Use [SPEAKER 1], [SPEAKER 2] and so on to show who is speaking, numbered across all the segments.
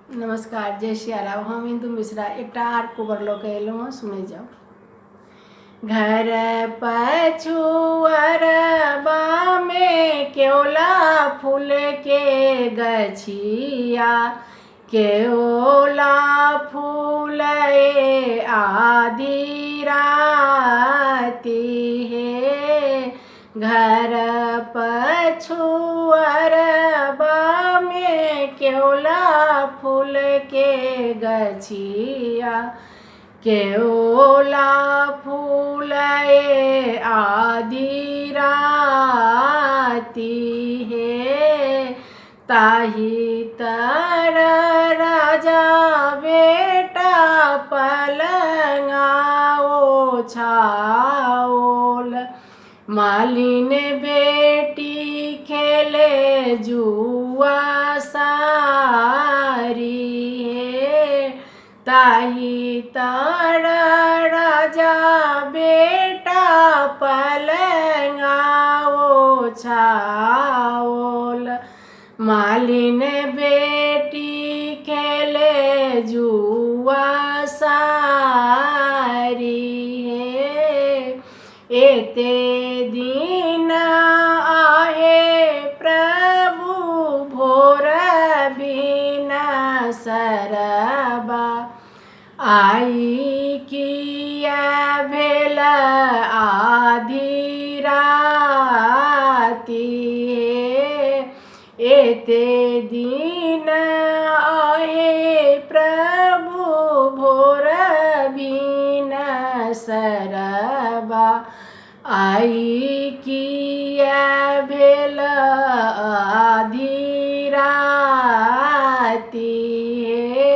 [SPEAKER 1] नमस्कार, जय सियाराम। हम इंदु मिश्रा एक आर कोबर लो के एलहुँ, सुने जाओ। घर पछुअरबा में केवला फूल के गछिया, केवला फूल आधी राती है। घर पछुअरबा में केवला फूल के गछिया, केवला फूल आधी राती है। ताही तर राजा बेटा पलंगा ओछाओल, मालिन बेटी खेले जुआ सारी है। ताही तर राजा बेटा पलंगा ओछाओल, मालिन बेटी खेले जुआ सारी है। एते दिन आहे प्रभु भोर बिना सरबा, आई किया भेल आधी राती है। एते दिन आहे प्रभु भोर बिना सरबा, आई किया भेल आधी राती है।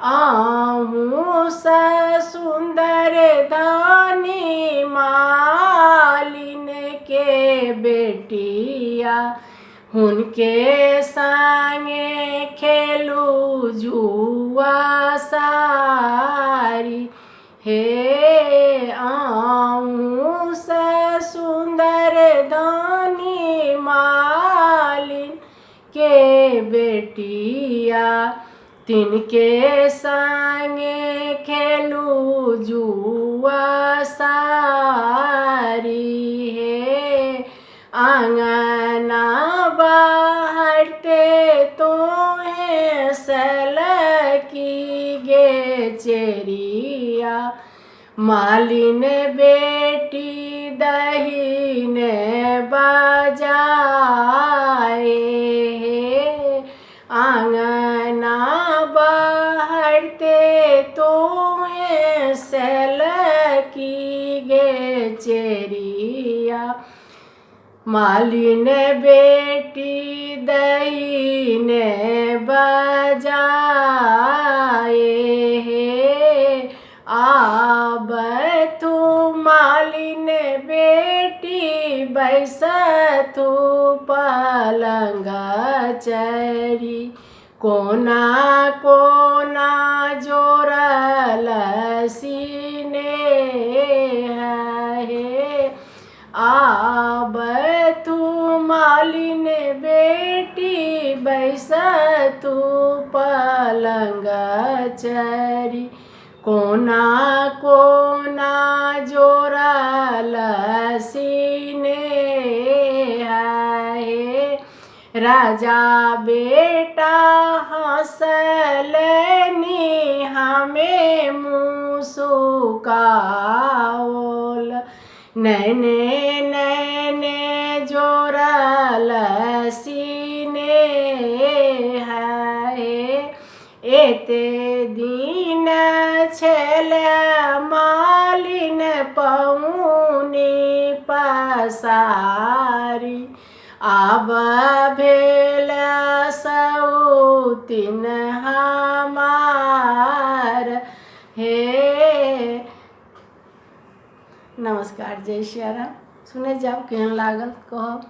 [SPEAKER 1] आहूँ सा सुंदर धनी मालिन के बेटिया, हुनके संगे खेलू जुआ सारी हे। आहूँ सा सुंदर धनी मालिन के बेटिया, तिनके संगे खेलू जुआ सारी है। आंगना बाहरते तो है सलकी गे चेरिया, मालिन बेटी दहीने बजाए है। आंगना बाहरते तो है सलकी गे चेरिया, मालिन बेटी दहीने बजाए है। आब तू मालिन बेटी बैस तू पलंग चरी, कोना कोना जोड़ल सीने है। आब तू मालिन बेटी बैस तू पलंग चरी, कोना कोना जोड़ल सीने है। राजा बेटा हंसलनी हमें मुस्काओल, नैने नैने जोड़ल सीने है। एते दिन छल मालिन पौनी पसारी, आब भेल सौतिन हमार हे। नमस्कार, जय सियाराम। सुने जाओ, केहन लागल कहब।